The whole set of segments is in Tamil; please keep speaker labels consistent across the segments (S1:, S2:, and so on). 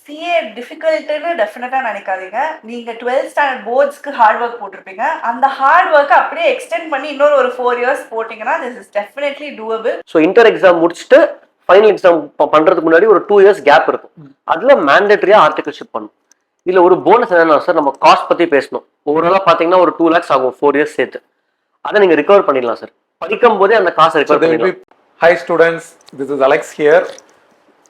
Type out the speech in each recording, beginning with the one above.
S1: சிஏ டிஃபிகல்ட்டுன்னு டெஃபினட்டா நினைக்காதீங்க. நீங்க 12th ஸ்டாண்டர்ட் போர்ட்ஸ்க்கு ஹார்ட் ஒர்க் போட்டிருப்பீங்க. அந்த ஹார்ட் ஒர்க் அப்படியே எக்ஸ்டெண்ட் பண்ணி இன்னொரு ஒரு 4 இயர்ஸ் போட்டீங்கன்னா this is definitely doable.
S2: So inter exam முடிச்சுட்டு ஃபைனல் எக்ஸாம் பண்றதுக்கு முன்னாடி ஒரு 2 இயர்ஸ் கேப் இருக்கும். அதுல மேண்டேட்டரியா ஆர்டிகல்ஷிப் பண்ணும். இதுல ஒரு போனஸ் என்னன்னா சார், நம்ம காஸ்ட் பத்தி பேசணும். ஓவராலா பாத்தீங்கன்னா ஒரு 2 lakhs ஆகும் 4 இயர்ஸ் சேர்த்து. அதை நீங்க ரிகவர் பண்ணிடலாம் சார். படிக்கும் போதே அந்த காசை ரிகவர் பண்ணிடலாம்.
S3: Hi students, this is Alex here.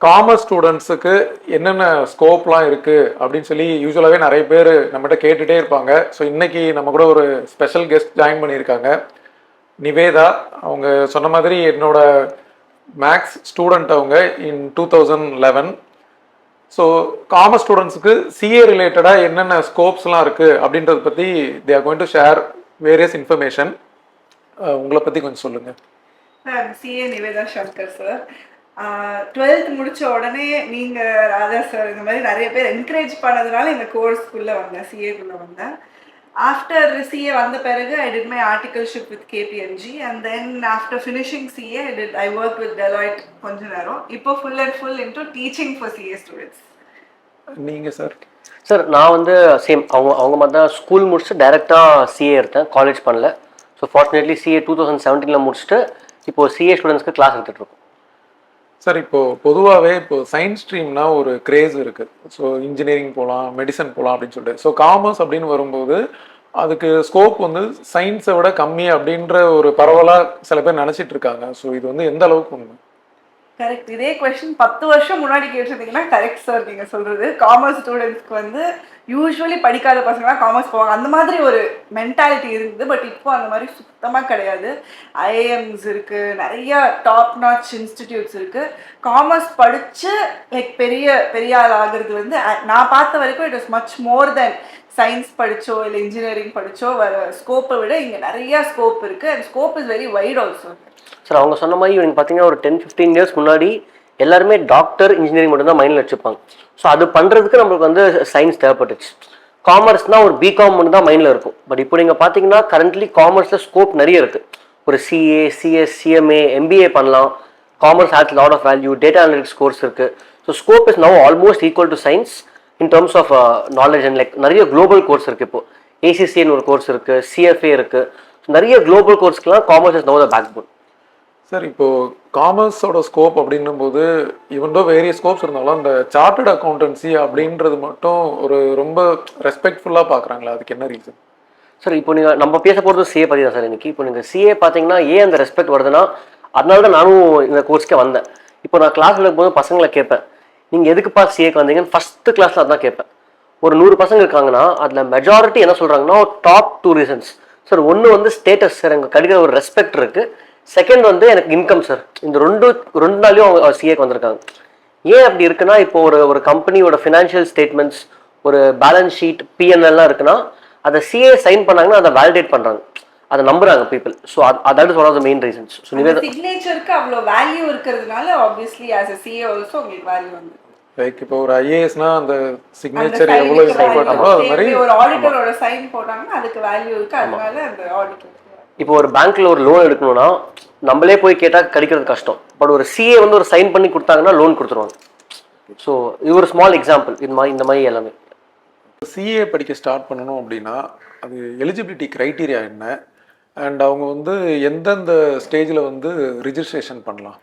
S3: Commerce ஸ்டூடெண்ட்ஸுக்கு என்னென்ன ஸ்கோப்லாம் இருக்குது அப்படின்னு சொல்லி யூஸ்வலாகவே நிறைய பேர் நம்மகிட்ட கேட்டுகிட்டே இருப்பாங்க. ஸோ இன்றைக்கி நம்ம கூட ஒரு ஸ்பெஷல் கெஸ்ட் ஜாயின் பண்ணியிருக்காங்க, நிவேதா. அவங்க சொன்ன மாதிரி என்னோட மேக்ஸ் ஸ்டூடெண்ட் அவங்க இன் 2011. ஸோ காமர்ஸ் ஸ்டூடெண்ட்ஸுக்கு சிஏ ரிலேட்டடாக என்னென்ன ஸ்கோப்ஸ்லாம் இருக்குது அப்படின்றத பற்றி they are going to share various information. உங்களை பற்றி கொஞ்சம் சொல்லுங்கள்.
S1: CA Nivetha Shankar sir. 12th முடிச்ச உடனே நீங்க ராதா சார் இந்த மாதிரி நிறைய பேர் என்கரேஜ் பண்ணதுனால இந்த கோர்ஸ்க்குள்ள வந்தேன், சிஏக்குள்ள வந்தேன். ஆஃப்டர் சிஏ வந்த பிறகு I did my articleship with KPMG and then after finishing CA I work with Deloitte கொஞ்ச நேரம். இப்போ full and full into teaching for CA students.
S3: நீங்க சார்?
S2: சார் நான் வந்து சேம் அவங்க மாதிரி தான். ஸ்கூல் முடிச்சுட்டு டைரெக்டாக சிஏ எடுத்தேன், காலேஜ் பண்ணல. ஸோ ஃபார்ச்சுனேட்லி சிஏ 2017 முடிச்சுட்டு இப்போ சிஏ ஸ்டூடெண்ட்ஸ்க்கு கிளாஸ் எடுத்துகிட்டு இருக்கோம்.
S3: சார் இப்போ பொதுவாகவே இப்போ சயின்ஸ் ஸ்ட்ரீம்னா ஒரு கிரேஸ் இருக்குது. ஸோ இன்ஜினியரிங் போகலாம், மெடிசன் போகலாம் அப்படின்னு சொல்லிட்டு. ஸோ காமர்ஸ் அப்படின்னு வரும்போது அதுக்கு ஸ்கோப் வந்து சயின்ஸை விட கம்மி அப்படின்ற ஒரு பரவலாக சில பேர் நினச்சிட்டு இருக்காங்க. ஸோ இது வந்து எந்த அளவுக்கு உண்மை?
S1: கரெக்ட். இதே கொஸ்டின் 10 வருஷம் முன்னாடி கேட்டிருந்தீங்கன்னா கரெக்ட் சார் நீங்கள் சொல்கிறது. காமர்ஸ் ஸ்டூடெண்ட்ஸ்க்கு வந்து யூஸ்வலி படிக்காத பசங்களாம் காமர்ஸ் போவாங்க, அந்த மாதிரி ஒரு மென்டாலிட்டி இருந்தது. பட் இப்போ அந்த மாதிரி சுத்தமாக கிடையாது. ஐஏஎம்ஸ் இருக்குது, நிறைய டாப் நாச் இன்ஸ்டிடியூட்ஸ் இருக்குது. காமர்ஸ் படித்து லைக் பெரிய ஆள் ஆகிறது வந்து நான் பார்த்த வரைக்கும் it is much more than science படித்தோ இல்லை இன்ஜினியரிங் படித்தோ வர ஸ்கோப்பை விட இங்கே நிறையா ஸ்கோப் இருக்குது. And scope is very white also.
S2: Sir அவங்க சொன்ன மாதிரி நீங்கள் பார்த்தீங்கன்னா ஒரு 10-15 இயர்ஸ் முன்னாடி எல்லாருமே டாக்டர் இன்ஜினியரிங் மட்டும் தான் மைண்டில் வச்சுப்பாங்க. ஸோ அது பண்ணுறதுக்கு நம்மளுக்கு வந்து சயின்ஸ் தேவைப்பட்டுச்சு. காமர்ஸ்னால் ஒரு பிகாம் மட்டும் தான் மைண்டில் இருக்கும். பட் இப்போ நீங்கள் பார்த்தீங்கன்னா கரண்ட்லி காமர்ஸில் ஸ்கோப் நிறைய இருக்குது. ஒரு சிஏ, சிஎஸ், சிஎம்ஏ, எம்பிஏ பண்ணலாம். Commerce has lot of value. Data analytics course இருக்குது. So scope is now almost equal to science in terms of knowledge and like நிறைய குளோபல் கோர்ஸ் இருக்குது. இப்போ ஏசிசின்னு ஒரு கோர்ஸ் இருக்குது, சிஎஃப்ஏ இருக்குது. நிறைய குளோபல் கோர்ஸ்க்கெலாம் commerce is now the backbone.
S3: Sir இப்போ காமர்ஸோட ஸ்கோப் அப்படின்னும் போது இவன்டோ வேரியஸ் ஸ்கோப்ஸ் இருந்தாலும் அந்த சார்ட்டர்ட் அக்கௌண்டன்சி அப்படின்றது மட்டும் ஒரு ரொம்ப ரெஸ்பெக்ட்ஃபுல்லாக பார்க்குறாங்களா? அதுக்கு என்ன ரீசன்?
S2: சார் இப்போ நீங்கள் நம்ம பேச போகிறது சிஏ பற்றி தான் சார் இன்னைக்கு. இப்போ நீங்கள் சிஏ பார்த்தீங்கன்னா ஏன் அந்த ரெஸ்பெக்ட் வருதுன்னா, அதனால தான் நானும் இந்த கோர்ஸ்க்கே வந்தேன். இப்போ நான் கிளாஸில் இருக்கும்போது பசங்களை கேட்பேன், நீங்கள் எதுக்குப்பா சிஏக்கு வந்தீங்கன்னு ஃபஸ்ட்டு கிளாஸில் அதான் கேட்பேன். ஒரு 100 பசங்க இருக்காங்கன்னா அதில் மெஜாரிட்டி என்ன சொல்கிறாங்கன்னா டாப் 2 ரீசன்ஸ் சார். ஒன்று வந்து ஸ்டேட்டஸ் சார், எனக்கு கிடைக்கிற ஒரு ரெஸ்பெக்ட் இருக்குது. செகண்ட் வந்து எனக்கு இன்கம் சார். இந்த ரெண்டு நாளையும் அவங்க சிஏக்கு வந்திருக்காங்க. ஏன் அப்படி இருக்குன்னா, இப்போ ஒரு கம்பெனியோட ஃபினான்ஷியல் ஸ்டேட்மெண்ட்ஸ், ஒரு பேலன்ஸ் ஷீட், பிஎன்எல்லாம் இருக்குன்னா அதை சிஏ சைன் பண்ணாங்கன்னா அதை வேலிடேட் பண்ணுறாங்க, அதை நம்புறாங்க people. So that is one of the main reasons. So
S1: சிக்னேச்சருக்கு அவ்வளோ வேல்யூ இருக்கிறதுனால obviously as a CA also உங்களுக்கு வேல்யூ வந்து
S3: லைக் இப்போ ஒரு ஐஏஎஸ்னா அந்த சிக்னேச்சர் எவ்வளோ இம்பார்ட்டன்ட்டோ அது மாதிரி
S1: ஒரு ஆடிட்டரோட சைன் போட்டாங்கன்னா அதுக்கு வேல்யூ இருக்கு. அதனால அந்த ஆடிட்டர்
S2: இப்போ ஒரு பேங்க்ல ஒரு லோன் எடுக்கணும்னா நம்மளே போய் கேட்டால் கிடைக்கிறது கஷ்டம். பட் ஒரு சிஏ வந்து ஒரு சைன் பண்ணி கொடுத்தாங்கன்னா லோன் கொடுத்துருவாங்க. ஸோ இது ஒரு ஸ்மால் எக்ஸாம்பிள். இந்த மாதிரி எல்லாமே.
S3: சிஏ படிக்க ஸ்டார்ட் பண்ணணும் அப்படின்னா அது எலிஜிபிலிட்டி க்ரைட்டீரியா என்ன, அண்ட் அவங்க வந்து எந்தெந்த ஸ்டேஜில் வந்து ரிஜிஸ்ட்ரேஷன் பண்ணலாம்?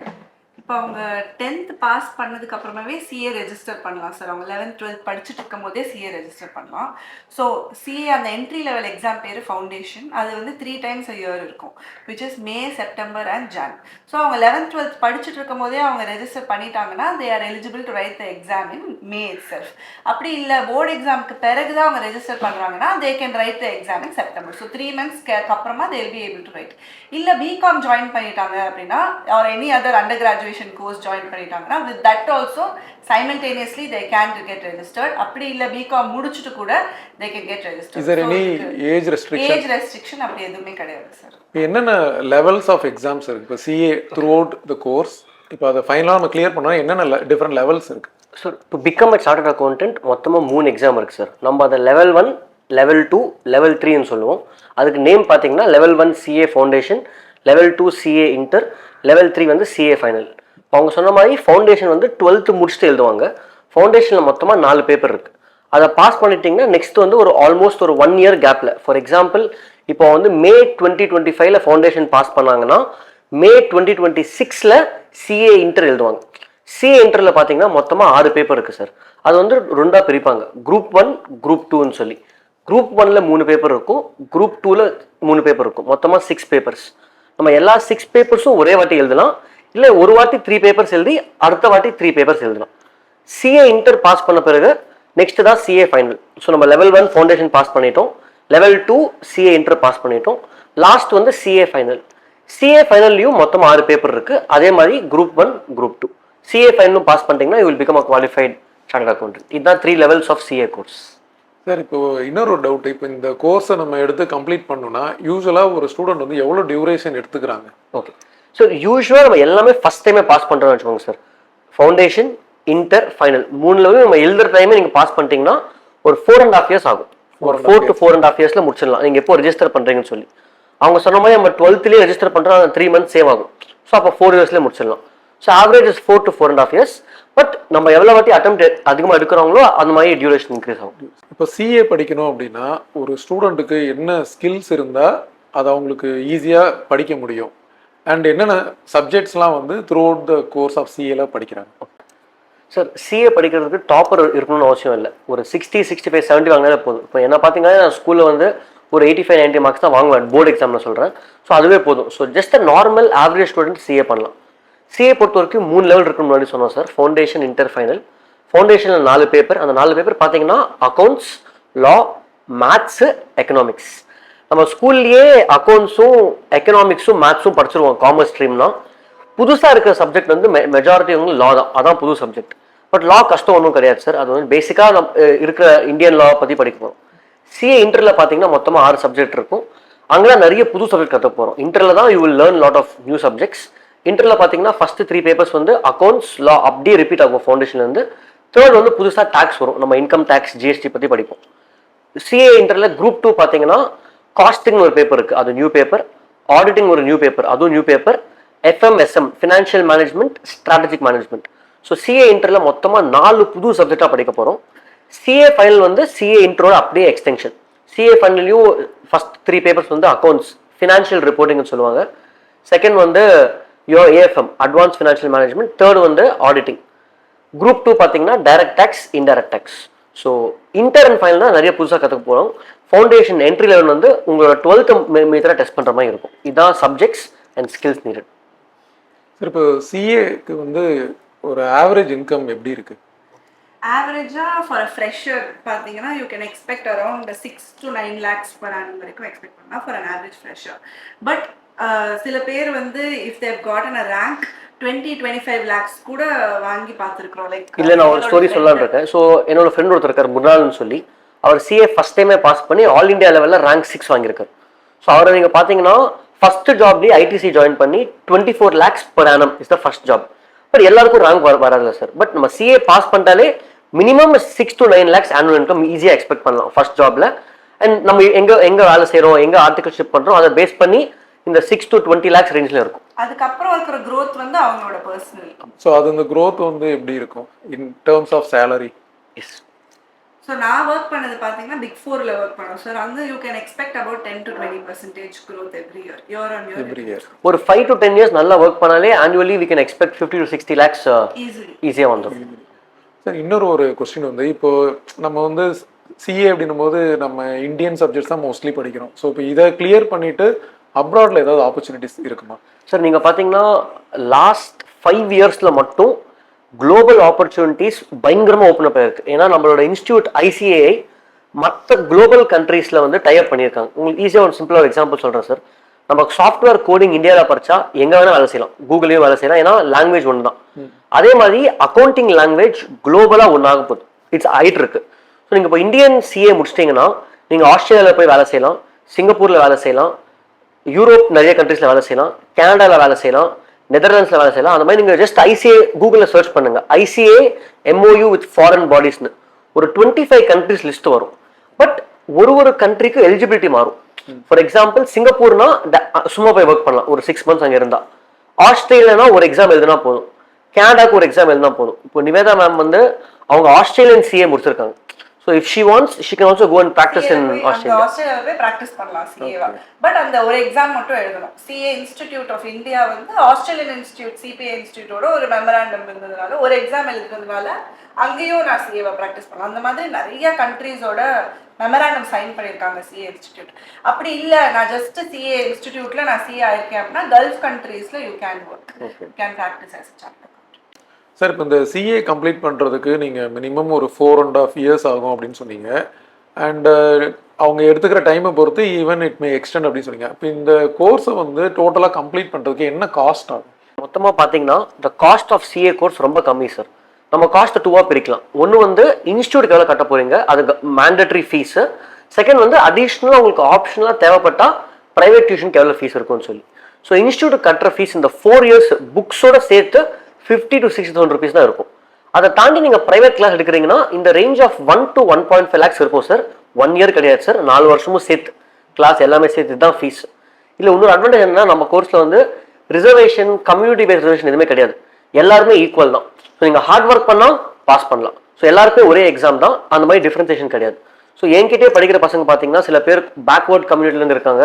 S1: இப்போ அவங்க 10th பாஸ் பண்ணதுக்கு அப்புறமாவே சிஏ ரெஜிஸ்டர் பண்ணலாம் சார். அவங்க 11th 12th படிச்சுட்டு இருக்கும் போதே சிஏ ரெஜிஸ்டர் பண்ணலாம். ஸோ சிஏ அந்த என்ட்ரி லெவல் எக்ஸாம் பேர் ஃபவுண்டேஷன். அது வந்து 3 times a year இருக்கும், which is May, September and John. So அவங்க 11th 12th படிச்சுட்டு இருக்கும் போதே அவங்க ரெஜிஸ்டர் பண்ணிட்டாங்கன்னா they are eligible to right the exam in May it self. அப்படி இல்லை போர்டு எக்ஸாமுக்கு பிறகு தான் அவங்க ரெஜிஸ்டர் பண்ணுறாங்கன்னா they can write the exam in September. So 3 months அப்புறமா they will be able to right. இல்லை பிகாம் ஜாயின் பண்ணிட்டாங்க அப்படின்னா or any other under graduation course join பண்ணிட்டாங்கன்னா with that also simultaneously they can get registered. அப்படி இல்ல பிகாம் முடிச்சிட்டு கூட they can get registered.
S3: Is there any age restriction?
S1: Age restriction அப்படி எதுவுமே கிடையாது சார்.
S3: என்னென்ன லெவல்ஸ் ஆஃப் எக்ஸாம்ஸ் இருக்கு இப்போ சிஏ த்ரூஅவுட் த கோர்ஸ்? இப்போ அதை ஃபைனலாக நம்ம கிளியர் பண்ணோம், என்னென்ன டிஃப்ரெண்ட் லெவல்ஸ் இருக்கு
S2: sir? To become a chartered accountant மொத்தமாக 3 எக்ஸாம் இருக்குது சார். நம்ம அதை லெவல் 1, லெவல் 2, லெவல் 3ன்னு சொல்லுவோம். அதுக்கு நேம் பார்த்தீங்கன்னா level 1 CA foundation, level 2 CA inter, level 3 வந்து சிஏ ஃபைனல். அவங்க சொன்ன மாதிரி ஃபவுண்டேஷன் வந்து 12th முடிச்சுட்டு எழுதுவாங்க. ஃபவுண்டேஷனில் மொத்தமாக 4 பேப்பர் இருக்குது. அதை பாஸ் பண்ணிட்டீங்கன்னா நெக்ஸ்ட் வந்து ஒரு ஆல்மோஸ்ட் ஒரு 1 இயர் கேப்பில், ஃபார் எக்ஸாம்பிள் இப்போ வந்து மே 2025 ஃபவுண்டேஷன் பாஸ் பண்ணாங்கன்னா மே 2026 சிஏ இன்டர் எழுதுவாங்க. சிஏ இன்டரில் பார்த்தீங்கன்னா மொத்தமாக 6 பேப்பர் இருக்குது சார். அது வந்து 2ஆக பிரிப்பாங்க, குரூப் 1 குரூப் 2ன்னு சொல்லி. குரூப் 1ல 3 பேப்பர் இருக்கும், குரூப் 2ல 3 பேப்பர் இருக்கும், மொத்தமாக 6 பேப்பர்ஸ். நம்ம எல்லா 6 பேப்பர்ஸும் ஒரே வாட்டி எழுதலாம், இல்லை ஒரு வாட்டி 3 பேப்பர்ஸ் எழுதி அடுத்த வாட்டி 3 பேப்பர்ஸ் எழுதலாம். சிஏ இன்டர் பாஸ் பண்ண பிறகு நெக்ஸ்ட் தான் சிஏ ஃபைனல். ஸோ நம்ம லெவல் 1 ஃபவுண்டேஷன் பாஸ் பண்ணிட்டோம், லெவல் 2 சிஏ இன்டர் பாஸ் பண்ணிட்டோம், லாஸ்ட் வந்து சிஏ ஃபைனல். சிஏ ஃபைனல்லையும் மொத்தம் 6 பேப்பர் இருக்குது. அதே மாதிரி குரூப் 1 குரூப் 2 சிஏ ஃபைனலும் பாஸ் பண்ணிட்டீங்கன்னா you will become a qualified chartered accountant. இதுதான் 3 levels of CA course.
S3: Sir இப்போ இன்னொரு டவுட், இப்போ இந்த கோர்ஸை நம்ம எடுத்து கம்ப்ளீட் பண்ணோம்னா யூஸ்வலாக ஒரு ஸ்டூடெண்ட் வந்து எவ்வளோ டியூரேஷன் எடுத்துக்கிறாங்க?
S2: ஓகே, ஸோ யூஸ்வலாக நம்ம எல்லாமே ஃபஸ்ட் டைமே பாஸ் பண்ணுறோம்னு வச்சுக்கோங்க சார். ஃபவுண்டேஷன், இன்டர், ஃபைனல் 3லவே நம்ம எழுதுற டைமே நீங்கள் பாஸ் பண்ணிட்டீங்கன்னா ஒரு 4.5 years ஆகும். ஒரு 4 to 4.5 years முடிச்சிடலாம், நீங்கள் எப்போ ரெஜிஸ்டர் பண்ணுறீங்கன்னு சொல்லி. அவங்க சொன்ன மாதிரி நம்ம 12th ரெஜிஸ்டர் பண்ணுறோம், 3 months சேவ் ஆகும். ஸோ அப்போ 4 years முடிச்சிடலாம். So average is 4 to 4.5 years. But நம்ம எவ்வளோ வாட்டி அட்டெம்ப்ட் அதிகமாக எடுக்கிறவங்களோ அந்த மாதிரி டியூரேஷன் இன்க்ரீஸ் ஆகும்.
S3: இப்போ சிஏ படிக்கணும் அப்படின்னா ஒரு ஸ்டூடெண்ட்டுக்கு என்ன ஸ்கில்ஸ் இருந்தால் அது அவங்களுக்கு ஈஸியாக படிக்க முடியும், அண்ட் என்னென்ன சப்ஜெக்ட்ஸ்லாம் வந்து throughout the course of சிஏல படிக்கிறாங்க?
S2: சார், சிஏ படிக்கிறதுக்கு டாப்பர் இருக்கணும்னு அவசியம் இல்லை. ஒரு 60, 65, 70 வாங்கினாலே போதும். இப்போ என்ன பார்த்தீங்கன்னா நான் ஸ்கூலில் வந்து ஒரு 85, 90 மார்க்ஸ் தான் வாங்குவேன் போர்டு எக்ஸாமில் சொல்கிறேன். ஸோ அதுவே போதும். So just a normal average student CA பண்ணலாம். சிஏ பொறுத்த வரைக்கும் 3 லெவல் இருக்குன்னு முன்னாடி சொன்னோம் சார். Foundation, inter, final. ஃபவுண்டேஷனில் 4 பேப்பர். அந்த 4 பேப்பர் பார்த்தீங்கன்னா அக்கௌண்ட்ஸ், லா, மேத்ஸு, எக்கனாமிக்ஸ். நம்ம ஸ்கூல்லையே அக்கௌண்ட்ஸும் எக்கனாமிக்ஸும் மேத்ஸும் படிச்சிருவோம் காமர்ஸ் ஸ்ட்ரீம்னா. புதுசாக இருக்கிற சப்ஜெக்ட் வந்து மெஜாரிட்டி வந்து லா தான், அதான் புது சப்ஜெக்ட். பட் லா கஷ்டம் ஒன்றும் கிடையாது சார். அது வந்து பேசிக்காக நம்ம இருக்கிற இந்தியன் லா பற்றி படிக்க போகிறோம். சிஏ இன்டரில் பார்த்தீங்கன்னா மொத்தமாக 6 சப்ஜெக்ட் இருக்கும். அங்கெல்லாம் நிறைய புது சப்ஜெக்ட் கற்றுக்க போகிறோம். இன்டரில் தான் you will learn lot of new subjects. இன்டரில் பார்த்தீங்கன்னா ஃபர்ஸ்ட் 3 பேப்பர்ஸ் வந்து அக்கௌண்ட்ஸ், லா அப்படியே ரிப்பீட் ஆகும் ஃபவுண்டேஷன்லேருந்து. தேர்ட் வந்து புதுசாக டேக்ஸ் வரும், நம்ம இன்கம் டேக்ஸ், ஜிஎஸ்டி பற்றி படிப்போம். சிஏ இன்டரில் குரூப் 2 பார்த்தீங்கன்னா காஸ்டிங்னு ஒரு பேப்பர் இருக்குது, அது நியூ பேப்பர். ஆடிட்டிங் ஒரு நியூ பேப்பர், அதுவும் new paper. FMSM, financial management, strategic management. So CA இன்டரில் மொத்தமாக 4 புது சப்ஜெக்டாக படிக்க போகிறோம். சிஏ ஃபைனல் வந்து சிஏ இன்ட்ரோட அப்படியே எக்ஸ்டென்ஷன். சிஏ ஃபைனல்லையும் ஃபர்ஸ்ட் 3 பேப்பர்ஸ் வந்து அக்கௌண்ட்ஸ், ஃபினான்ஷியல் ரிப்போர்ட்டிங்னு சொல்லுவாங்க. செகண்ட் வந்து AFM, advance financial management. Third வந்து ஆடிட்டிங். குரூப் 2 பார்த்தீங்கன்னா direct tax, indirect tax. So inter and final தான் நிறைய புதுசாக கற்றுக்க போகிறோம். ஃபவுண்டேஷன் என்ட்ரி லெவல் வந்து உங்களோட 12th மீட்டராக டெஸ்ட் பண்ணுற மாதிரி இருக்கும். இதுதான் subjects and skills needed.
S3: Sir, இப்போ சிஏக்கு வந்து ஒரு ஆவரேஜ் இன்கம் எப்படி இருக்கு?
S1: ஆவரேஜா ஃபார் அ ஃப்ரெஷர் பார்த்தீங்கன்னா you can expect around 6 to 9 lakhs per annum வரைக்கும் எக்ஸ்பெக்ட் பண்ணலாம் for an average fresher. But சில பேர் வந்து if they gotten a rank 20-25 lakhs கூட வாங்கி பார்த்துருக்குறோம். லைக்
S2: இல்லை, நான் ஒரு ஸ்டோரி சொல்லலான்னு இருக்கேன். ஸோ என்னோட ஃப்ரெண்ட் ஒருத்தர் இருக்கார், முன்னாள்னு சொல்லி. அவர் சிஏ ஃபர்ஸ்ட் டைமே பாஸ் பண்ணி ஆல் இண்டியா லெவலில் ரேங்க் 6 வாங்கியிருக்காரு. ஸோ அவரை நீங்கள் பார்த்தீங்கன்னா ஃபர்ஸ்ட் ஜாப்லேயே ஐடிசி ஜாயின் பண்ணி 24 lakhs per annum is the first job. But எல்லாருக்கும் ரேங்க் வராது சார். பட் நம்ம சிஏ பாஸ் பண்ணிட்டாலே minimum 6 to 9 lakhs annual income easily expect பண்ணலாம் ஃபர்ஸ்ட் ஜாப்ல. அண்ட் நம்ம எங்கே வேலை செய்கிறோம், எங்கே ஆர்டிகல்ஷிப் பண்ணுறோம், அதை பேஸ் பண்ணி இந்த 6 to 20 lakhs ரேஞ்சில் இருக்கும்.
S1: அதுக்கப்புறம் இருக்கிற growth வந்து அவங்களோட பர்சனல்.
S3: ஸோ அது இந்த growth வந்து எப்படி இருக்கும் in terms of salary?
S2: Yes.
S1: So நான் ஒர்க் பண்ணது பார்த்தீங்கன்னா பிக் 4ல ஒர்க் பண்ணோம் சார். அங்கே you can expect about 10 to 20% growth every year, year on year.
S3: Every year
S2: ஒரு 5 to 10 years நல்லா ஒர்க் பண்ணாலே annually we can expect 50 to 60 lakhs ஈஸியாக வந்துடும்.
S3: சார், இன்னொரு ஒரு கொஸ்டின் வந்து இப்போ நம்ம வந்து சிஏ அப்படின்னும் போது நம்ம இந்தியன் சப்ஜெக்ட்ஸ் தான் மோஸ்ட்லி படிக்கிறோம். ஸோ இப்போ இதை கிளியர் பண்ணிட்டு அப்ராட்ல ஏதாவது ஆப்பர்ச்சுனிட்டிஸ் இருக்குமா?
S2: சார், நீங்கள் பார்த்தீங்கன்னா லாஸ்ட் 5 yearsல மட்டும் குளோபல் ஆப்பர்ச்சுனிட்டிஸ் பயங்கரமாக ஓப்பன் அப் ஆயிருக்கு. ஏன்னா நம்மளோட இன்ஸ்டியூட் ஐசிஏஐ மற்ற குளோபல் கண்ட்ரீஸில் வந்து டைப் பண்ணியிருக்காங்க. உங்களுக்கு ஈஸியாக ஒரு சிம்பிளாக ஒரு எக்ஸாம்பிள் சொல்கிறேன் சார். நம்ம சாஃப்ட்வேர் கோடிங் இந்தியாவில் படித்தா எங்கே வேணால் வேலை செய்யலாம், கூகுளையும் வேலை செய்யலாம், ஏன்னா லாங்குவேஜ் ஒன்று தான். அதே மாதிரி அக்கௌண்டிங் லாங்குவேஜ் குளோபலாக ஒன்றாக போகுது, இட்ஸ் ஆயிட்டு இருக்கு. ஸோ நீங்கள் இப்போ இந்தியன் சிஏ முடிச்சிட்டிங்கன்னா நீங்கள் ஆஸ்திரேலியாவில் போய் வேலை செய்யலாம், சிங்கப்பூரில் வேலை செய்யலாம், யூரோப் நிறைய கண்ட்ரீஸில் வேலை செய்யலாம், கனடாவில் வேலை செய்யலாம், நெதர்லாண்ட்ஸில் வேலை செய்யலாம். அந்த மாதிரி நீங்கள் ஜஸ்ட் ஐசிஏ கூகுளில் சர்ச் பண்ணுங்க, ஐசிஏ MOU வித் ஃபாரின் பாடிஸ்னு ஒரு 25 கண்ட்ரிஸ் லிஸ்ட் வரும். பட் ஒரு கண்ட்ரிக்கு எலிஜிபிலிட்டி மாறும். ஃபார் எக்ஸாம்பிள் சிங்கப்பூர்னா சும்மா போய் ஒர்க் பண்ணலாம் ஒரு 6 months அங்கே இருந்தால். ஆஸ்திரேலியானா ஒரு எக்ஸாம் எழுதினா போதும், கனடாக்கு ஒரு எக்ஸாம் எழுதினா போதும். இப்போ நிவேதா மேம் வந்து அவங்க ஆஸ்திரேலியன் சிஏ முடிச்சிருக்காங்க. So if she wants she can also go and practise in Australia.
S1: ஆஸ்திரேலியாவே ப்ராக்டிஸ் பண்ணலாம் சிஏவா. பட் அந்த ஒரு எக்ஸாம் மட்டும் எழுதணும். சிஏ இன்ஸ்டிடியூட் ஆஃப் இந்தியா வந்து ஆஸ்திரேலியன் இன்ஸ்டிடியூட் சிபிஐ இன்ஸ்டிடியூட்டோட ஒரு மெமராண்டம் இருந்ததுனால ஒரு எக்ஸாம் எழுதுறதுனால அங்கேயும் நான் சிஏவை ப்ராக்டிஸ் பண்ணலாம். அந்த மாதிரி நிறைய கண்ட்ரீஸோட மெமராண்டம் சைன் பண்ணியிருக்காங்க சிஏ இன்ஸ்டிடியூட். அப்படி இல்லை நான் ஜஸ்ட் சிஏ இன்ஸ்டிடியூட்ல நான் சிஏ ஆயிருக்கேன் அப்படின்னா கல்ஃப் கண்ட்ரீஸ்ல you can work, you can practise as chartered.
S3: Sir இப்போ இந்த சிஏ கம்ப்ளீட் பண்ணுறதுக்கு நீங்கள் மினிமம் ஒரு 4.5 years ஆகும் அப்படின்னு சொன்னீங்க. அண்ட் அவங்க எடுத்துக்கிற டைமை பொறுத்து ஈவன் இட் மே எக்ஸ்டெண்ட் அப்படின்னு சொன்னீங்க. இப்போ இந்த கோர்ஸை வந்து டோட்டலாக கம்ப்ளீட் பண்ணுறதுக்கு என்ன காஸ்ட் ஆகும்?
S2: மொத்தமாக பார்த்தீங்கன்னா இந்த காஸ்ட் ஆஃப் சிஏ கோர்ஸ் ரொம்ப கம்மி சார். நம்ம காஸ்ட்டை 2 பிரிக்கலாம். ஒன்று வந்து இன்ஸ்டியூட்டுக்கு எவ்வளோ கட்ட போகிறீங்க, அது மேண்டட்ரி ஃபீஸு. செகண்ட் வந்து அடிஷ்னலாக உங்களுக்கு ஆப்ஷனலாக தேவைப்பட்டால் ப்ரைவேட் டியூஷனுக்கு எவ்வளோ ஃபீஸ் இருக்கும்னு சொல்லி. ஸோ இன்ஸ்டியூட்டுக்கு கட்டுற ஃபீஸ் இந்த 4 years புக்ஸோட சேர்த்து 50,000 to 60,000 rupees தான் இருக்கும். அதை தாண்டி நீங்கள் ப்ரைவேட் கிளாஸ் எடுக்கிறீங்கன்னா இந்த ரேஞ்ச் ஆஃப் 1 to 1.5 lakhs இருக்கும் சார். 1 year கிடையாது சார், 4 வருஷமும் சேர்த்து கிளாஸ் எல்லாமே சேர்த்து தான் ஃபீஸ். இல்லை இன்னொரு அட்வான்டேஜ் என்னன்னா நம்ம கோர்ஸில் வந்து ரிசர்வேஷன் கம்யூனிட்டி பேஸ்ட் ரிசர்வேஷன் எதுவுமே கிடையாது. எல்லாருமே ஈக்குவல் தான். ஸோ நீங்கள் ஹார்ட் ஒர்க் பண்ணால் பாஸ் பண்ணலாம். ஸோ எல்லாருக்கும் ஒரே எக்ஸாம் தான், அந்த மாதிரி டிஃப்ரென்சேஷன் கிடையாது. ஸோ என்கிட்டே படிக்கிற பசங்க பார்த்தீங்கன்னா சில பேர் பேக்வர்ட் கம்யூனிட்டிலேருந்து இருக்காங்க,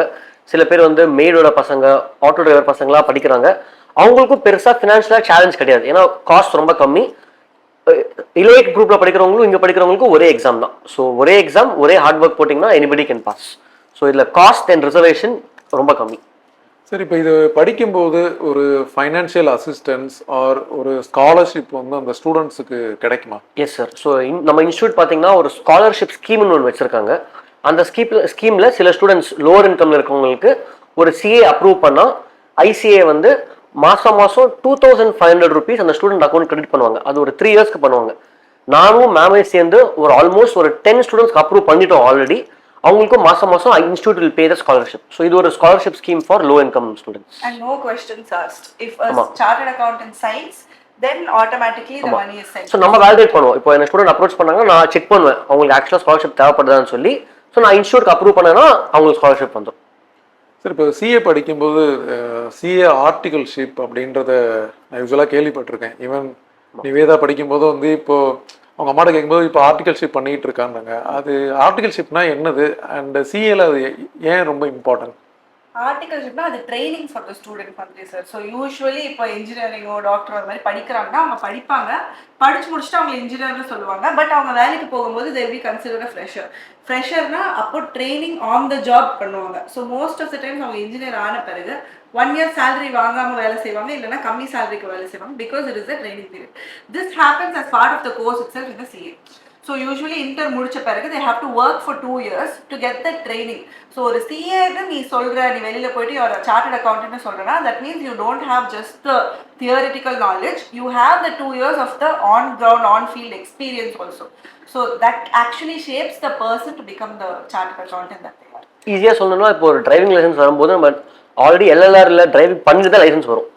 S2: சில பேர் வந்து மெய்டோட பசங்க, ஆட்டோ டிரைவர் பசங்களாம் படிக்கிறாங்க. அவங்களுக்கும் பெருசாக ஃபினான்ஷியலாக சேலஞ்ச் கிடையாது, ஏன்னா காஸ்ட் ரொம்ப கம்மி. இலைட் குரூப்பில் படிக்கிறவங்களும் இங்கே படிக்கிறவங்களுக்கும் ஒரே எக்ஸாம் தான். ஸோ ஒரே எக்ஸாம் ஒரே ஹார்ட் ஒர்க் போட்டிங்கன்னா எனிபடி கேன் பாஸ். ஸோ இதில் காஸ்ட் அண்ட் ரிசர்வேஷன் ரொம்ப கம்மி.
S3: சரி, இப்போ இது படிக்கும்போது ஒரு ஃபைனான்ஷியல் அசிஸ்டன்ஸ் ஆர் ஒரு ஸ்காலர்ஷிப் வந்து அந்த ஸ்டூடெண்ட்ஸுக்கு கிடைக்குமா?
S2: Yes sir. ஸோ நம்ம இன்ஸ்டியூட் பார்த்தீங்கன்னா ஒரு ஸ்காலர்ஷிப் ஸ்கீம்னு ஒன்று வச்சுருக்காங்க. அந்த ஸ்கீமில் சில ஸ்டூடெண்ட்ஸ் லோவர் இன்கமில் இருக்கவங்களுக்கு ஒரு சிஏ அப்ரூவ் பண்ணால் ஐசிஏ வந்து மாதம் 2,500 rupees அந்த ஸ்டூடெண்ட் அக்கௌண்ட் கிரெடிட் பண்ணுவாங்க. அது ஒரு 3 yearsக்கு பண்ணுவாங்க. நானும் மேமே சேர்ந்து ஒரு ஆல்மோஸ்ட் ஒரு 10 ஸ்டூடெண்ட்ஸ்க்கு அப்ரூவ் பண்ணிட்டோம் ஆல்ரெடி. அவங்களுக்கும் மாதம் institute will pay the scholarship. So இது ஒரு scholarship scheme for low income students.
S1: And no questions asked. If a chartered accountant signs, then automatically the money is sent.
S2: So நம்ம வேலிடேட் பண்ணுவோம். இப்போ என்ன ஸ்டூடெண்ட் அப்ரோச் பண்ணாங்கன்னா நான் செக் பண்ணுவேன் அவங்களுக்கு ஆக்சுவலாக ஸ்காலர்ஷிப் தேவைப்படுதான்னு சொல்லி. ஸோ நான் இன்ஸ்டியூட்க்கு அப்ரூவ் பண்ணேன்னா அவங்களுக்கு ஸ்காலர்ஷிப் வந்துடும்.
S3: சார், இப்போ சிஏ படிக்கும்போது சிஏ ஆர்டிகல்ஷிப் அப்படின்றத நான் யூஸ்வலாக கேள்விப்பட்டிருக்கேன். ஈவன் நிவேதா படிக்கும்போது வந்து இப்போது அவங்க அம்மாட்ட கேட்கும்போது இப்போ ஆர்டிகல்ஷிப் பண்ணிகிட்டு இருக்காங்க. அது ஆர்டிகல்ஷிப்னா என்னது அண்ட் சிஏல அது ஏன் ரொம்ப இம்பார்ட்டன்ட்?
S1: ஆர்டிகல்ஷிப்னா அது ட்ரைனிங் ஃபார் த ஸ்டூடெண்ட் வந்து சார். ஸோ யூஸ்வலி இப்போ இன்ஜினியரிங்கோ டாக்டர் அந்த மாதிரி படிக்கிறாங்கன்னா அவங்க படிப்பாங்க, படிச்சு முடிச்சுட்டு அவங்க இன்ஜினியர்னு சொல்லுவாங்க. பட் அவங்க வேலைக்கு போகும்போது they will be considered a ஃப்ரெஷர்னா அப்போ ட்ரைனிங் ஆன் த ஜாப் பண்ணுவாங்க. So most of the times அவங்க இன்ஜினியர் ஆன பிறகு 1 year salary வாங்காமல் வேலை செய்வாங்க, இல்லைன்னா கம்மி சேலரிக்கு வேலை செய்வாங்க. Because it is a training period. This happens as part of the course itself in the CA. So usually inter முடிச்ச பிறகு they have to work for 2 years to get the training. So ஒரு சிஏன்னு நீ சொல்கிற, நீ வெளியில் போயிட்டு ஒரு சார்ட்டர்ட் அக்கௌண்ட்னு சொல்கிறேன்னா that means you don't have just the theoretical knowledge, you have the 2 years of the on ground on field experience also. So that actually shapes the person to become the chartered accountant that they are.
S2: ஈஸியாக சொல்லணும்னா இப்போ ஒரு டிரைவிங் லைசன்ஸ் வரும்போது நம்ம ஆல்ரெடி எல்எல்ஆர்ல டிரைவிங் பண்ணிட்டு தான் லைசன்ஸ் வரும்.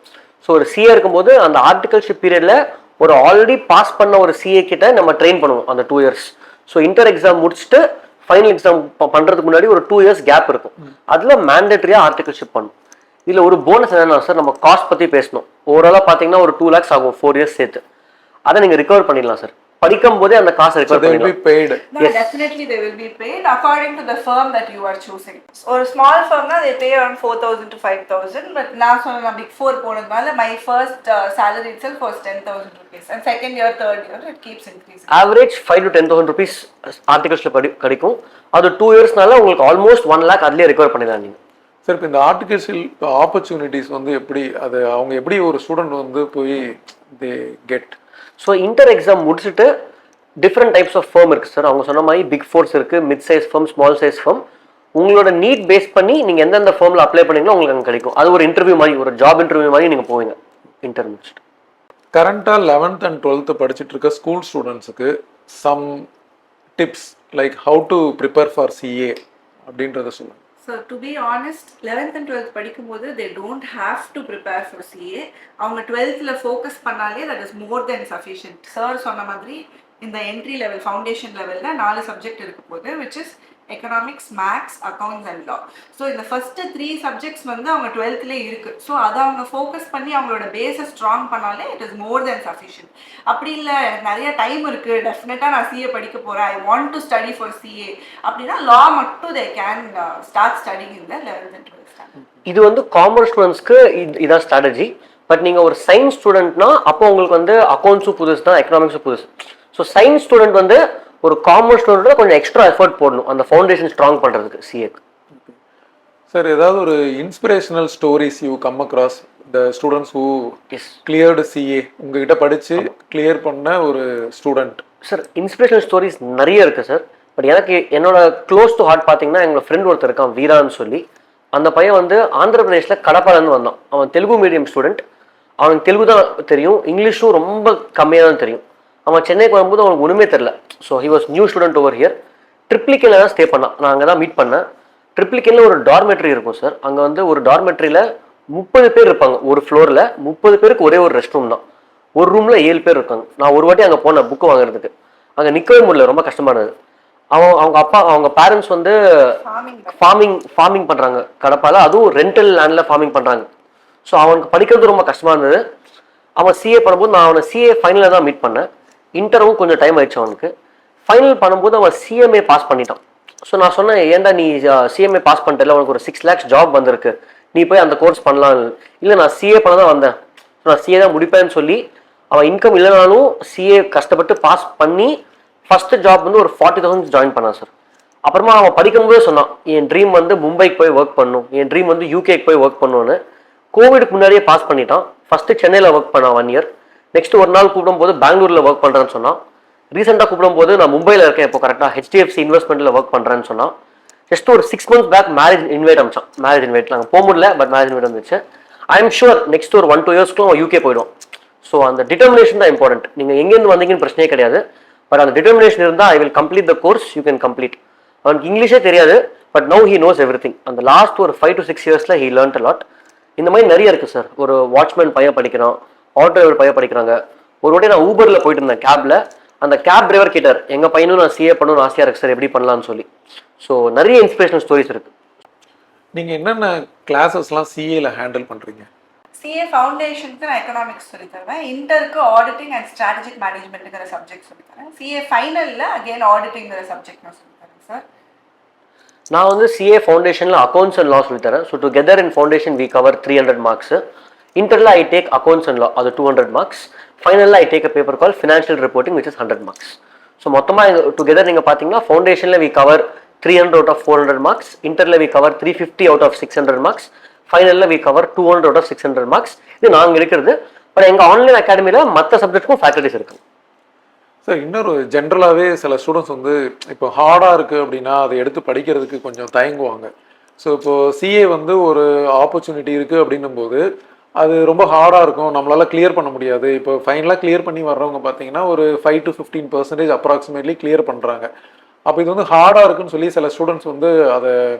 S2: ஸோ ஒரு சிஏ இருக்கும்போது அந்த ஆர்டிகல்ஷிப் பீரியட்ல ஒரு ஆல்ரெடி பாஸ் பண்ண ஒரு சிஏ கிட்ட நம்ம ட்ரெயின் பண்ணுவோம் அந்த 2 years. ஸோ இன்டர் எக்ஸாம் முடிச்சுட்டு ஃபைனல் எக்ஸாம் பண்ணுறதுக்கு முன்னாடி ஒரு 2 years கேப் இருக்கும். அதில் மேண்டேட்டரியாக ஆர்டிகல்ஷிப் பண்ணும். இதில் ஒரு போனஸ் என்னன்னா சார், நம்ம காஸ்ட் பற்றி பேசணும். ஓவராலாக பார்த்தீங்கன்னா ஒரு 2 lakhs ஆகும் 4 years சேர்த்து. அதை நீங்கள் ரிகவர் பண்ணிடலாம் சார். படிக்கும் போதே அந்த காசை ரிகவர் பண்ணிடலாம்.
S1: No, definitely they will be paid according to the firm that you are choosing. ஒரு small firm na they pay around 4,000 to 5,000, but நான் சொன்ன big 4 போனதுனால my first salary itself was 10,000 rupees and second year third year it keeps increasing.
S2: Average 5 to 10,000 rupees ஆர்டிகல்ஸ்ல கிடைக்கும். அது 2 yearsனால உங்களுக்கு ஆல்மோஸ்ட் 1 lakh அதிலே ரிகவர் பண்ணிடலாம் நீங்க.
S3: சார், இப்போ இந்த ஆர்டிகல்ஸில் ஆப்பர்ச்சுனிட்டிஸ் வந்து எப்படி அது அவங்க எப்படி ஒரு ஸ்டூடெண்ட் வந்து போய் they get?
S2: So inter exam முடிச்சுட்டு டிஃப்ரெண்ட் டைப்ஸ் ஆஃப் ஃபர்ம் இருக்குது சார். அவங்க சொன்ன மாதிரி பிக் ஃபோர்ஸ் இருக்குது, mid size firm, small size firm. உங்களோட நீட் பேஸ் பண்ணி நீங்கள் எந்தெந்த ஃபர்மில் அப்ளை பண்ணீங்களோ உங்களுக்கு அங்கே கிடைக்கும். அது ஒரு இன்டர்வியூ மாதிரி, ஒரு ஜாப் இன்டர்வியூ மாதிரி நீங்கள் போவீங்க இன்டர் முடிச்சுட்டு.
S3: கரண்டாக 11th and 12th படிச்சுட்டு இருக்க ஸ்கூல் ஸ்டூடெண்ட்ஸுக்கு some tips like how to prepare for CA அப்படின்றத சொல்லுங்கள்.
S1: So to be honest, 11th and 12th படிக்கும்போது they don't have to prepare for CA. அவங்க 12thல focus பண்ணாலே that is more than sufficient. Sir சொன்ன மாதிரி இந்த entry level, foundation levelல 4 subject இருக்கு போது which is economics, maths, accounts and law. So இந்த ஃபர்ஸ்ட் 3 சப்ஜெக்ட்ஸ் வந்து அவங்க 12th இருக்கு. ஸோ அதை அவங்க ஃபோக்கஸ் பண்ணி அவங்களோட பேஸை ஸ்ட்ராங் பண்ணாலே it is more then sufficient. அப்படி இல்லை எனக்கு நிறைய டைம் இருக்கு, டெஃபினட்டாக நான் சிஏ படிக்க போறேன், I want to study for CA அப்படின்னா லா மட்டும் they can start studying in the 11th and 12th standard.
S2: இது வந்து காமர்ஸ் ஸ்டூடெண்ட்ஸ்க்கு இதான் ஸ்ட்ராட்டஜி. பட் நீங்கள் ஒரு சயின்ஸ் ஸ்டூடெண்ட்னா அப்போ உங்களுக்கு வந்து அக்கௌண்ட்ஸும் புதுசு தான், எக்கனாமிக்ஸும் புதுசு. ஸோ சயின்ஸ் ஸ்டூடெண்ட் வந்து ஒரு காமர்ஸ் ஸ்டூடெண்ட் கொஞ்சம் எக்ஸ்ட்ரா எஃபர்ட் போடணும் அந்த ஃபவுண்டேஷன் ஸ்ட்ராங் பண்ணுறதுக்கு சிஏக்கு.
S3: சார் ஏதாவது ஒரு inspirational stories you come across the students who cleared CA, உங்ககிட்ட படித்து கிளியர் பண்ண ஒரு ஸ்டூடெண்ட்?
S2: சார் இன்ஸ்பிரேஷனல் ஸ்டோரிஸ் நிறைய இருக்குது சார். பட் எனக்கு என்னோட க்ளோஸ் டு ஹார்ட் பார்த்தீங்கன்னா எங்களோட ஃப்ரெண்ட் ஒருத்தர் இருக்கான் வீரான்னு சொல்லி. அந்த பையன் வந்து ஆந்திர பிரதேஷில் கடப்பாலேருந்து வந்தான். அவன் தெலுங்கு மீடியம் ஸ்டூடெண்ட். அவனுக்கு தெலுங்கு தான் தெரியும், இங்கிலீஷும் ரொம்ப கம்மியாக தான் தெரியும். அவன் சென்னைக்கு வரும்போது அவனுக்கு ஒன்றுமே தெரில. So he was new student over here. ட்ரிப்ளிகேல தான் ஸ்டே பண்ணான். நான் அங்கே தான் மீட் பண்ணேன். ட்ரிப்ளிகேல ஒரு டார்மெட்ரி இருக்கும் சார். அங்கே வந்து ஒரு டார்மெட்ரியில் 30 பேர் இருப்பாங்க. ஒரு ஃப்ளோரில் 30 பேருக்கு ஒரே ஒரு ரெஸ்ட் ரூம் தான். ஒரு ரூமில் 7 பேர் இருக்காங்க. நான் ஒரு வாட்டி அங்கே போனேன் புக்கு வாங்குறதுக்கு. அங்கே நிற்கவே முடியல, ரொம்ப கஷ்டமானது. அவங்க பேரண்ட்ஸ் வந்து ஃபார்மிங் பண்ணுறாங்க கடப்பால, அதுவும் ரெண்டல் லேண்டில் ஃபார்மிங் பண்ணுறாங்க. ஸோ அவனுக்கு படிக்கிறது ரொம்ப கஷ்டமாக இருந்தது. அவன் சிஏ பண்ணும்போது நான் அவனை சிஏ ஃபைனலில் தான் மீட் பண்ணேன். இன்டர்வும் கொஞ்சம் டைம் ஆயிடுச்சு அவனுக்கு. ஃபைனல் பண்ணும்போது அவன் சிஎம்ஏ பாஸ் பண்ணிட்டான். ஸோ நான் சொன்னேன், ஏன்டா நீ சிஎம்ஏ பாஸ் பண்ணிட்டல, உனக்கு ஒரு 6 lakhs ஜாப் வந்திருக்கு, நீ போய் அந்த கோர்ஸ் பண்ணலாம். இல்லை நான் சிஏ பண்ண தான் வந்தேன், நான் சிஏ தான் முடிப்பேன்னு சொல்லி அவன் இன்கம் இல்லைனாலும் சிஏ கஷ்டப்பட்டு பாஸ் பண்ணி ஃபர்ஸ்ட் ஜாப் வந்து ஒரு 40,000 ஜாயின் பண்ணான் சார். அப்புறமா அவன் படிக்கும்போதே சொன்னான், என் ட்ரீம் வந்து மும்பைக்கு போய் ஒர்க் பண்ணணும், என் ட்ரீம் வந்து யூகேக்கு போய் ஒர்க் பண்ணணும்னு. கோவிடுக்கு முன்னாடியே பாஸ் பண்ணிட்டான். ஃபர்ஸ்ட் சென்னையில் ஒர்க் பண்ணான் 1 year. நெக்ஸ்ட் ஒரு நாள் கூப்பிடும்போது பெங்களூரில் ஒர்க் பண்ணுறேன்னு சொன்னான். ரீசெண்டாக கூப்பிடும்போது நான் மும்பையில் இருக்கேன் இப்போ கரெக்டாக ஹெச்டிஎஃப்சி இன்வெஸ்ட்மெண்ட்டில் ஒர்க் பண்ணுறேன்னு சொன்னான். ஜஸ்ட் ஒரு 6 months பேக் மேரேஜ் இன்வைட் அமிச்சான். மேரேஜ் இன்வைட் நாங்கள் போக முடியல, பட் மேரேஜ் இன்வைட் வந்துச்சு. ஐ எம் ஷுர் நெக்ஸ்ட் ஒரு 1-2 yearsக்குள்ள அவன் யூகே போயிடும். ஸோ அந்த டிட்டர்மினேஷன் தான் இம்பார்ட்டன்ட். நீங்கள் எங்கேருந்து வந்தீங்கன்னு பிரச்சனையே கிடையாது. பட் அந்த டிட்டர்மினேஷன் இருந்தால் I will complete the course, you can complete. அவனுக்கு இங்கிலீஷே தெரியாது, but now he knows everything. அந்த லாஸ்ட் ஒரு 5 to 6 yearsல ஹி லேர்ன்ட் அ லாட். இந்த மாதிரி நிறைய இருக்குது சார். ஒரு வாட்ச்மேன் பையன் படிக்கிறான், ஆட்டோ டிரைவர் பையன் படிக்கிறாங்க. ஒரு வாட்டி நான் ஊபரில் போயிட்டு இருந்தேன் கேப்ல. அந்த கேப் டிரைவர் கேட்டார், எங்கள் பையனும் நான் சிஏ பண்ணணும்னு ஆசையாக இருக்கு சார், எப்படி பண்ணலாம்னு சொல்லி. ஸோ நிறைய இன்ஸ்பிரேஷனல் ஸ்டோரிஸ் இருக்குது.
S3: நீங்கள் என்னென்ன கிளாஸஸ்லாம் சிஏல ஹேண்டில் பண்ணுறீங்க?
S1: சிஏ ஃபவுண்டேஷனுக்கு நான் எக்கனாமிக்ஸ் சொல்லித் தருவேன். இன்டருக்கு ஆடிட்டிங் அண்ட் ஸ்ட்ராட்டஜிக் மேனேஜ்மெண்ட்டுங்கிற சப்ஜெக்ட் சொல்லித்தரேன். சிஏ ஃபைனலில் அகெயின் ஆடிட்டிங்கிற சப்ஜெக்ட் நான் சொல்லித்தரேன் சார்.
S2: நான் வந்து சிஏ ஃபவுண்டேஷனில் அக்கௌண்ட்ஸ் அண்ட் லா சொல்லித்தரேன். So together in foundation we cover 300 marks. இன்டரில் I take accounts and law, அது 200 marks. ஃபைனலில் I take a paper call financial reporting which is 100 marks. ஸோ மொத்தமாக டுகெதர் நீங்கள் பார்த்தீங்கன்னா ஃபவுண்டேஷனில் we cover 300 out of 400 marks. இன்டரில் we cover 350 out of 600 marks. ஃபைனலில் we cover 200 out of 600 marks. இது நாங்கள் இருக்கிறது. பட் எங்கள் ஆன்லைன் அகாடமியில் மற்ற சப்ஜெக்ட்டுக்கும் ஃபேக்கல்டிஸ் இருக்குது.
S3: சார் இன்னொரு ஜென்ரலாகவே சில ஸ்டூடெண்ட்ஸ் வந்து இப்போ ஹார்டாக இருக்குது அப்படின்னா அதை எடுத்து படிக்கிறதுக்கு கொஞ்சம் தயங்குவாங்க. ஸோ இப்போது சிஏ வந்து ஒரு ஆப்பர்ச்சுனிட்டி இருக்குது அப்படின்னும் போது அது ரொம்ப ஹார்டாக இருக்கும், நம்மளால் கிளியர் பண்ண முடியாது. இப்போ ஃபைனலாக கிளியர் பண்ணி வர்றவங்க பார்த்தீங்கன்னா ஒரு 5 to 15% அப்ராக்சிமேட்லி கிளியர் பண்ணுறாங்க. அப்போ இது வந்து ஹார்டாக இருக்குன்னு சொல்லி சில ஸ்டூடெண்ட்ஸ் வந்து அதை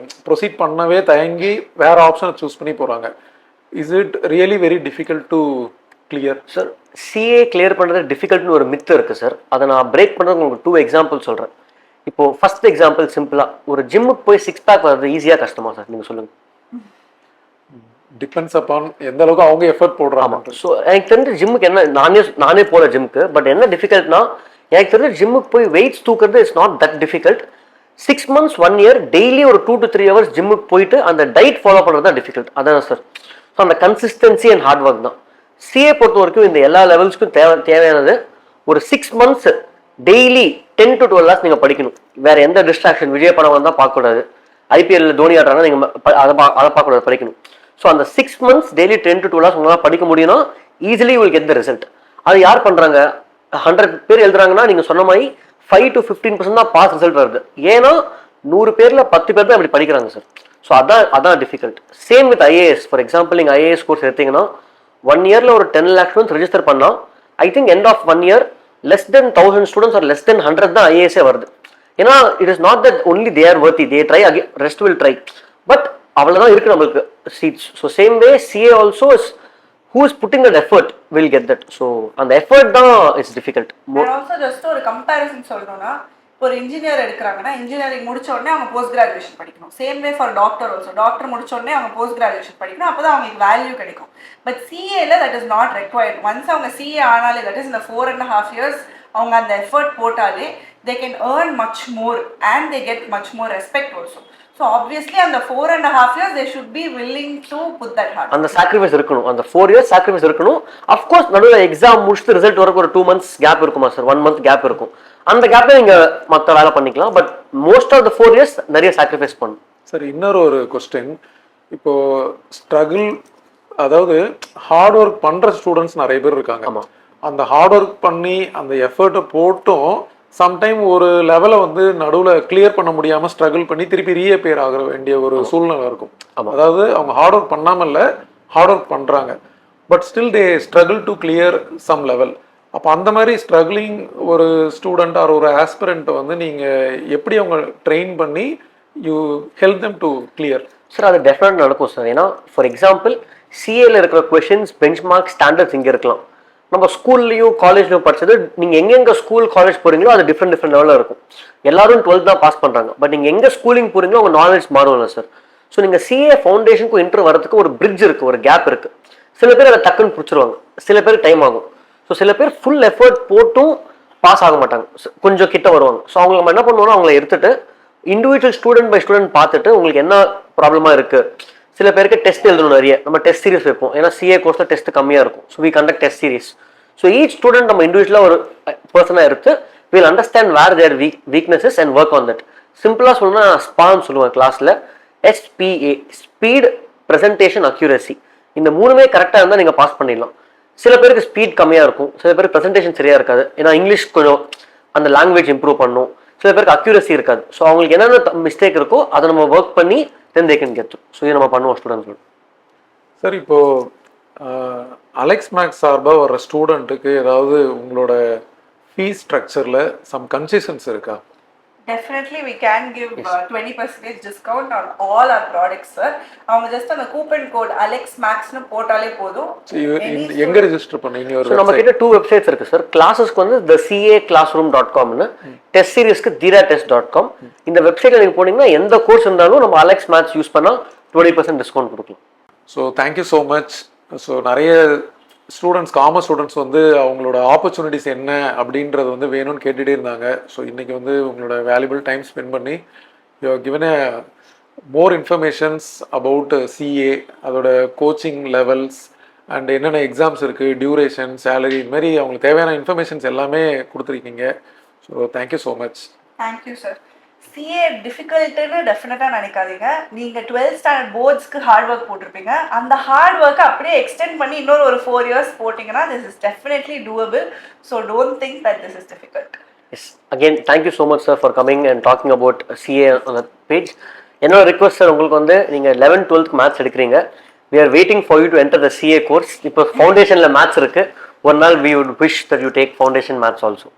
S3: ப்ரொசீட் பண்ணவே தயங்கி வேறு ஆப்ஷனை சூஸ் பண்ணி போகிறாங்க. Is it really very difficult to clear?
S2: Sir CA clear பண்ணுறது டிஃபிகல்ட்னு ஒரு மித்து இருக்குது சார். அதை நான் பிரேக் பண்ணுறதுக்கு உங்களுக்கு 2 examples சொல்கிறேன். இப்போது ஃபர்ஸ்ட் எக்ஸாம்பிள் சிம்பிளாக, ஒரு ஜிம்முக்கு போய் 6 pack வர்றது ஈஸியாக கஷ்டமா சார், நீங்கள் சொல்லுங்கள்.
S3: டிபெண்ட்ஸ் அப்பான் எந்த அளவுக்கு அவங்க எஃபர்ட் போடுறாங்க.
S2: ஸோ எனக்கு தெரிஞ்ச ஜிம்முக்கு என்ன, நானே போல ஜிம்முக்கு, பட் என்ன டிஃபிகல்ட்னா எனக்கு தெரிஞ்ச ஜிம்முக்கு போய் வெயிட்ஸ் தூக்குறது it's not that difficult. 6 months 1 year daily ஒரு 2 to 3 hours ஜிம்முக்கு போயிட்டு அந்த டயட் ஃபாலோ பண்ணுறது தான் டிஃபிகல்ட். அதான் சார். ஸோ அந்த கன்சிஸ்டன்சி அண்ட் ஹார்ட் ஒர்க் தான். சிஏ பொறுத்த வரைக்கும் இந்த எல்லா லெவல்ஸ்க்கும் தேவையானது ஒரு 6 months டெய்லி 10 to 12 hours நீங்கள் படிக்கணும். வேற எந்த டிஸ்ட்ராக்ஷன், விஜய் படம் வந்தால் பார்க்கக்கூடாது, ஐபிஎல் தோனி ஆடுறாங்கன்னா நீங்கள் அதை பார்க்கக்கூடாது, படிக்கணும். ஸோ அந்த 6 months டெய்லி 10 to 12 hours உங்களால் படிக்க முடியும்னா easily will get the result. அது யார் பண்ணுறாங்க? 100 பேர் எழுதுறாங்கன்னா நீங்கள் சொன்ன மாதிரி 5 to 15% தான் பாஸ் ரிசல்ட் வருது. ஏன்னா 100 பேரில் 10 பேர் தான் இப்படி படிக்கிறாங்க சார். ஸோ அதான் difficult. Same with IAS. For example நீங்கள் ஐஏஎஸ் கோர்ஸ் எடுத்தீங்கன்னா 1 yearல ஒரு 10 lakhs ரெஜிஸ்டர் பண்ணால் I think end of 1 year less than 1000 students or less than 100 தான் ஐஏஎஸ்ஸே வருது. ஏன்னா it is not that only they are worthy, they try again, rest will try. But அவ்வளோதான் இருக்குது நம்மளுக்கு seats. So same way CA also is who is putting that effort will get that. So and the effort தான் is difficult.
S1: And also just ஒரு கம்பேரிசன் சொல்லணும்னா, இப்போ ஒரு இன்ஜினியர் எடுக்கிறாங்கன்னா இன்ஜினியரிங் முடிச்ச உடனே அவங்க போஸ்ட் கிராஜுவேஷன் படிக்கணும். Same way for doctor also. Doctor முடிச்ச உடனே அவங்க போஸ்ட் கிராஜுவேஷன் படிக்கணும். அப்போ தான் அவங்களுக்கு வேல்யூ கிடைக்கும். பட் சிஏல that is not required. Once அவங்க சிஏ ஆனாலே, தட் இஸ் இந்த 4.5 years அவங்க அந்த எஃபர்ட் போட்டாலே they can earn much more and they get much more respect also. So obviously அந்த 4.5 years they should be willing to put that hard.
S2: அந்த சாக்ரிஃபைஸ் இருக்கணும், அந்த 4 years சாக்ரிஃபைஸ் இருக்கணும். அஃப்கோர்ஸ் நடுவில் எக்ஸாம் முடிச்சுட்டு ரிசல்ட் வரக்கு ஒரு 2 months கேப் இருக்குமா சார், 1 month கேப் இருக்கும். அந்த கேப்பை நீங்கள் மற்ற வேலை பண்ணிக்கலாம். But most of the 4 years நிறைய சாக்ரிஃபைஸ் பண்ணணும்.
S3: சார் இன்னொரு ஒரு கொஸ்டின், இப்போ ஸ்ட்ரகிள், அதாவது ஹார்ட் ஒர்க் பண்ணுற ஸ்டூடெண்ட்ஸ் நிறைய பேர் இருக்காங்க.
S2: ஆமாம்.
S3: அந்த ஹார்ட் ஒர்க் பண்ணி அந்த எஃபர்ட்டை போட்டும் சம்டைம் ஒரு லெவலை வந்து நடுவில் கிளியர் பண்ண முடியாமல் ஸ்ட்ரகிள் பண்ணி திருப்பி ரீஅப்பியர் ஆக வேண்டிய ஒரு சூழ்நிலை இருக்கும். அதாவது அவங்க ஹார்ட் ஒர்க் பண்ணாமல் இல்லை, ஹார்ட் ஒர்க் பண்ணுறாங்க, but still they struggle to clear some level. அப்போ அந்த மாதிரி ஸ்ட்ரகிளிங் ஒரு ஸ்டூடெண்ட் ஆர் ஒரு ஆஸ்பிரண்ட்டை வந்து நீங்கள் எப்படி அவங்க ட்ரெயின் பண்ணி you help them to clear?
S2: Sir அது டெஃபினட் நடக்கும் சார். ஏன்னா ஃபார் எக்ஸாம்பிள் சிஏல இருக்கிற கொஷின்ஸ் பெஞ்ச் மார்க் ஸ்டாண்டர்ட்ஸ் இங்கே இருக்கலாம். நம்ம ஸ்கூல்லையும் காலேஜ்லையும் படிச்சது, நீங்கள் எங்கெங்கே ஸ்கூல் காலேஜ் போகிறீங்களோ அது டிஃப்ரெண்ட் லெவலில் இருக்கும். எல்லாரும் 12th தான் பாஸ் பண்ணுறாங்க. பட் நீங்கள் எங்கே ஸ்கூலிங் போகிறீங்களோ உங்கள் நாலேஜ் மாறும்ல சார். ஸோ நீங்கள் சிஏ ஃபவுண்டேஷனுக்கும் இன்டர் வரதுக்கு ஒரு பிரிட்ஜ் இருக்குது, ஒரு கேப் இருக்குது. சில பேர் அதை டக்குன்னு பிடிச்சிருவாங்க, சில பேர் டைம் ஆகும். ஸோ சில பேர் ஃபுல் எஃபர்ட் போட்டும் பாஸ் ஆக மாட்டாங்க, கொஞ்சம் கிட்ட வருவாங்க. ஸோ அவங்க நம்ம என்ன பண்ணுவோம்னா அவங்கள எடுத்துட்டு இண்டிவிஜுவல் ஸ்டூடெண்ட் பை ஸ்டூடெண்ட் பார்த்துட்டு உங்களுக்கு என்ன ப்ராப்ளமாக இருக்குது. சில பேருக்கு டெஸ்ட் எழுதணும் நிறைய, நம்ம டெஸ்ட் சீரிஸ் வைப்போம். ஏன்னா சிஏ கோர்ஸில் டெஸ்ட் கம்மியாக இருக்கும். So we conduct test series. So each student நம்ம இண்டிவிஜுவலாக ஒரு பர்சனாக எடுத்து will understand where their weaknesses and work on that. சிம்பிளாக சொல்லணும்னா நான் ஸ்பான்னு சொல்லுவேன் கிளாஸில். SPA, speed, presentation, accuracy. இந்த மூணுமே கரெக்டாக இருந்தால் நீங்கள் பாஸ் பண்ணிடலாம். சில பேருக்கு ஸ்பீட் கம்மியாக இருக்கும், சில பேருக்கு ப்ரெசன்டேஷன் சரியாக இருக்காது. ஏன்னா இங்கிலீஷ் கொஞ்சம் அந்த லாங்குவேஜ் இம்ப்ரூவ் பண்ணணும். சில பேருக்கு அக்யூரசி இருக்காது. ஸோ அவங்களுக்கு என்னென்ன மிஸ்டேக் இருக்கோ அதை நம்ம ஒர்க் பண்ணி தென் தே கேன் கெட். ஸோ இது நம்ம பண்ணுவோம் ஸ்டூடெண்ட்ஸ்.
S3: சார் இப்போ அலெக்ஸ் மேக்ஸ் சார்பாக வர்ற ஸ்டூடெண்ட்டுக்கு ஏதாவது உங்களோட ஃபீஸ் ஸ்ட்ரக்சரில் சம் கன்செஷன்ஸ் இருக்கா?
S1: Definitely we can give 20% discount on all our products, sir. அவங்க ஜஸ்ட் அந்த கூப்பன் கோட் அலெக்ஸ் மேக்ஸ்னு போட்டாலே போதும்.
S3: எங்க ரெஜிஸ்டர் பண்ணீங்க?
S2: ஸோ நம்ம கிட்ட 2 வெப்சைட்ஸ் இருக்கு சார். கிளாஸஸ்க்கு வந்து thecaclassroom.comனு, டெஸ்ட் சீரிஸ்க்கு theratest.com. இந்த வெப்சைட்ல நீங்க போனீங்கன்னா எந்த கோர்ஸ் இருந்தாலும் நம்ம அலெக்ஸ் மேக்ஸ் யூஸ் பண்ணா 20% டிஸ்கவுண்ட் கொடுக்கலாம்.
S3: So thank you so much. So நிறைய ஸ்டூடெண்ட்ஸ், காமர்ஸ் ஸ்டூடெண்ட்ஸ் வந்து அவங்களோட ஆப்பர்ச்சுனிட்டிஸ் என்ன அப்படின்றது வந்து வேணும்னு கேட்டுகிட்டே இருந்தாங்க. ஸோ இன்றைக்கி வந்து உங்களோட வேல்யூபிள் டைம் ஸ்பெண்ட் பண்ணி you have given a more informations about CA, அதோட கோச்சிங் லெவல்ஸ் அண்ட் என்னென்ன எக்ஸாம்ஸ் இருக்குது, டியூரேஷன், சேலரி, இது மாதிரி அவங்களுக்கு தேவையான இன்ஃபர்மேஷன்ஸ் எல்லாமே கொடுத்துருக்கீங்க. So thank you so much.
S1: Thank you sir. CA டிஃபிகல்ட்டுன்னு டெஃபினட்டாக நினைக்காதீங்க. நீங்கள் 12th ஸ்டாண்டர்ட் போர்ட்ஸ்க்கு ஹார்ட் ஒர்க் போட்டிருப்பீங்க. அந்த ஹார்ட் ஒர்க்கை அப்படியே எக்ஸ்டெண்ட் பண்ணி இன்னொரு ஒரு 4 years போட்டிங்கன்னா this is definitely doable. So don't think that this is difficult.
S2: Yes, again thank you so much sir for coming and talking about CA on the page. என்னோட ரிக்வஸ்ட் சார், உங்களுக்கு வந்து நீங்கள் 11th 12th மேத்ஸ் எடுக்கிறீங்க. We are waiting for you to enter the CA course. இப்போ ஃபவுண்டேஷனில் மேத்ஸ் இருக்குது. ஒரு நாள் we would wish that you take foundation maths also.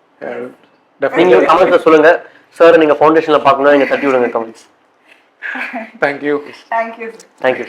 S2: நீங்கள் கமெண்ட்ஸில் சொல்லுங்கள் சார், நீங்கள் ஃபவுண்டேஷனில் பார்க்கணும், நீங்கள் தட்டி விடுங்க கமெண்ட்ஸ்.
S3: தேங்க்யூ.
S1: தேங்க்யூ.
S2: தேங்க்யூ.